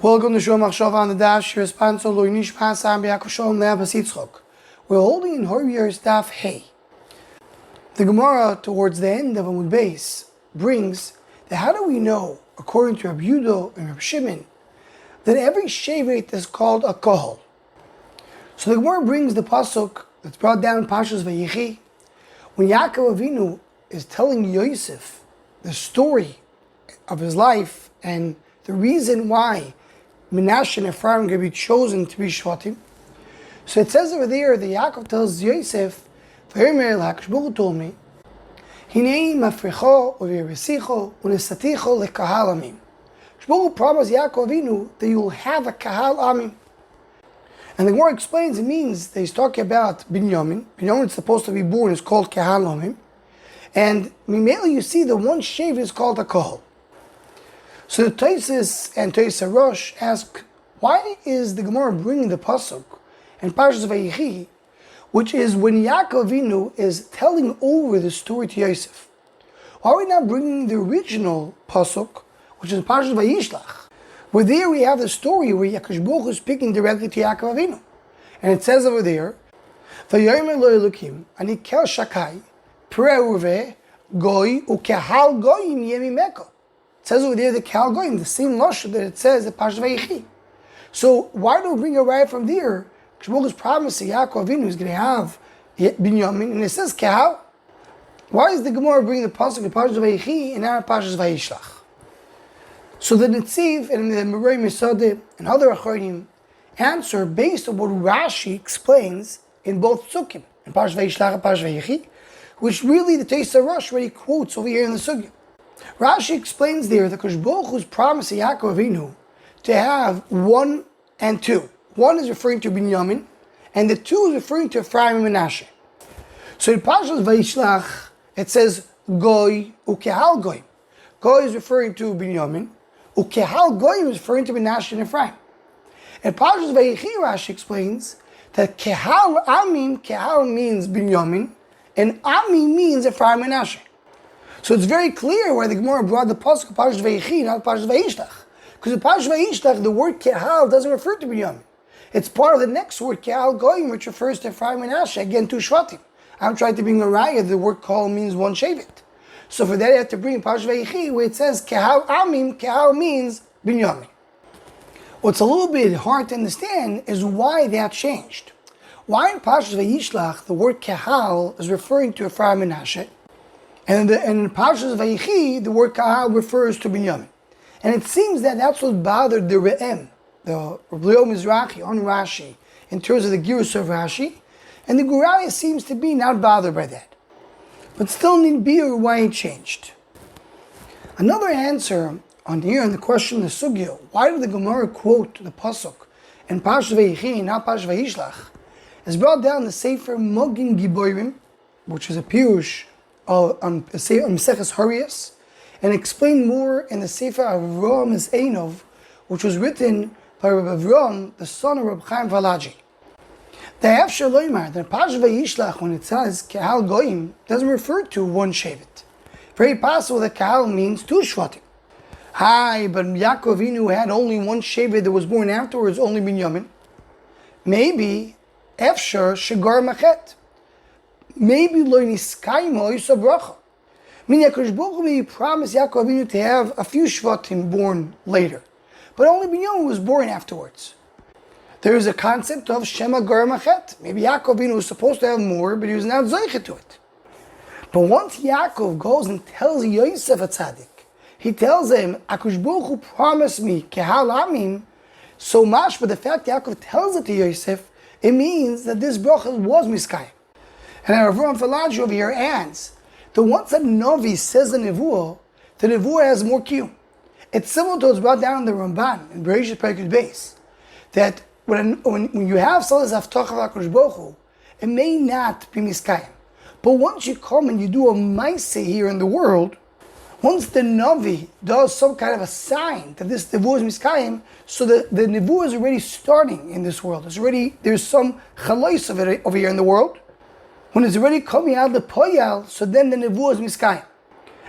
Welcome to Shul Machshava on the Dash. Your sponsor, Lo Nishma Sam B'Yaakov Shalom Le'Abbas Yitzchok. We're holding in Horayos Daf Hey. The Gemara, towards the end of Amud Beis, brings that how do we know, according to Rabbi Yudo and Rabbi Shimon, that every Shevet is called a Kahal? So the Gemara brings the Passuk that's brought down in Pashas Vayichi, when Yaakov Avinu is telling Yosef the story of his life and the reason why Menashe and Ephraim are going to be chosen to be Shvatim. So it says over there that Yaakov tells Yosef, "V'yomer l'Hakadosh Baruch Hu told me, Hinei mafrecho u'v'yiresicho u'nesaticho leKahal amim." Baruch Hu promised Yaakov Avinu that you will have a Kahal amim. And the Gemara explains it means that he's talking about Binyamin. Binyamin is supposed to be born, is called Kahal amim. And immediately you see that one Shevet is called a Kahal. So the Taisis and Taisa Rosh ask, why is the Gemara bringing the Passuk and Pashas Vayichi, which is when Yaakov Avinu is telling over the story to Yosef? Why are we not bringing the original Passuk, which is Pashas Vayishlach, where there we have the story where Yaakov Baruch Hu is speaking directly to Yaakov Avinu. And it says over there, Vayomer lo Elokim, ani kel shakai, preuve, goy, ukehal goyim yemimeko. It says over there the Kahal Goyim, the same lashon that it says at Pashas Vayichi. So why do we bring it right from there? Because promised that Yaakov Avinu is going to have Binyamin, and it says Kahal. Why is the Gemara bringing the Passuk in Pashas Vayichi and not Pashas Vayishlach? So the Netziv and the Merei Misade and other Acharonim answer based on what Rashi explains in both Psukim, in Pashas Vayishlach and Pashas Vayichi, which really the Teisa Rosh already quotes over here in the Sugya. Rashi explains there that Kadosh Baruch Hu's promised to Yaakov Avinu to have 1 and 2. 1 is referring to Binyamin, and the 2 is referring to Ephraim and Menashe. So in Pashas Vayishlach, it says Goy ukehal Goyim. Goy is referring to Binyamin, ukehal Goyim is referring to Menashe and Ephraim. And Pashas Vayichi, Rashi explains that Kahal Amim, Kahal means Binyamin, and Ami means Ephraim and Menashe. So it's very clear why the Gemara brought the Passuk of Pashas Vayichi, not Pashas Vayishlach. Because in Pashas Vayishlach, the word Kahal doesn't refer to Binyamin. It's part of the next word, Kahal Goyim, which refers to Ephraim and Menashe, again, 2 Shvatim. I'm trying to bring a raya, the word Kahal means 1 Shevet. So for that, I have to bring Pashas Vayichi, where it says Kahal Amim, Kahal means Binyamin. What's a little bit hard to understand is why that changed. Why in Pashas Vayishlach, the word Kahal is referring to Ephraim and Menashe, and in Pashas Vayichi, the word Kahal refers to Binyamin. And it seems that that's what bothered the Re'em, the Leo Mizrahi on Rashi, in terms of the Girus of Rashi. And the Guraya seems to be not bothered by that. But still need beer why it changed. Another answer on here on the question of the Sugya, why did the Gemara quote the Passuk in Pashas Vayichi and not Pashas Vayishlach, is brought down the Sefer Mogin Giborim, which is a Pirush on Meseches Horayos, and explained more in the Sefer Avraham is Einov, which was written by Rabbi Avraham, the son of Rabbi Chaim Valaji. The Hafshar Loimar, the Pashas Vayishlach, when it says Kahal Goyim, doesn't refer to 1 Shevet. Very possible that Kahal means 2 Shvatim. But Yaakov Avinu had only 1 Shevet that was born afterwards, only Binyamin. Maybe Efshar Shagar Machet. Maybe lo niskaymo yisa bracha. Meaning Kadosh Baruch Hu promised Yaakov Avinu to have a few Shvatim born later, but only Binyamin was born afterwards. There is a concept of Shema Gar Machet. Maybe Yaakov Avinu was supposed to have more, but he was not zoichet to it. But once Yaakov goes and tells Yosef a tzaddik, he tells him, Kadosh Baruch Hu promised me Kahal Amim, so much, but the fact Yaakov tells it to Yosef, it means that this bracha was miskayim. And our Avraham Valaji over here adds that once a Novi says the Nevuah has more kiyum. It's similar to what's brought down in the Ramban, in Bereshit Perek Beis, that when you have Salas Haftacha V'Akadosh Baruch Hu, it may not be miskayim. But once you come and you do a Maaseh here in the world, once the Navi does some kind of a sign that this Nevuah is miskayim, so the Nevuah is already starting in this world. There's some chalais of it over here in the world. When it's already coming out of the poyal, so then the nevuah is miskayim.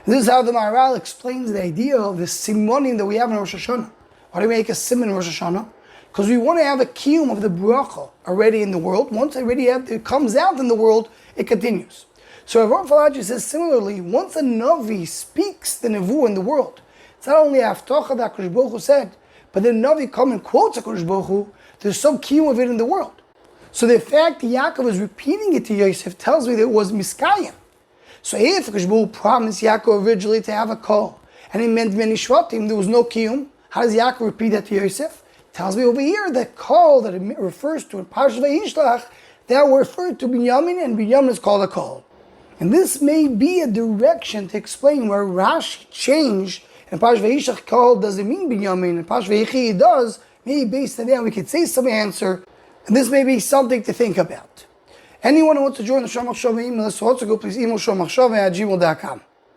This is how the Maharal explains the idea of the simonim that we have in Rosh Hashanah. Why do we make a simon Rosh Hashanah? Because we want to have a kiyum of the bracha already in the world. Once it comes out in the world, it continues. So Rav Falaji says similarly, once a Navi speaks the Nevuah in the world, it's not only Haftacha that HaKadosh Baruch Hu said, but the Navi comes and quotes HaKadosh Baruch Hu, there's some kiyum of it in the world. So the fact that Yaakov is repeating it to Yosef tells me that it was Miskayim. So if HaKadosh Baruch Hu promised Yaakov originally to have a call, and he meant many Shvatim, there was no kiyum, how does Yaakov repeat that to Yosef? Tells me over here that call that it refers to in Parashat Vayishlach, that were referred to Binyamin, and Binyamin is called a call. And this may be a direction to explain where Rashi changed, and Parashat Vayishlach call doesn't mean Binyamin, and Parashat Vayechi it does. Maybe based on that we could say some answer, and this may be something to think about. Anyone who wants to join the Shomach Shavah email list, also go please email shomachshavah@gmail.com.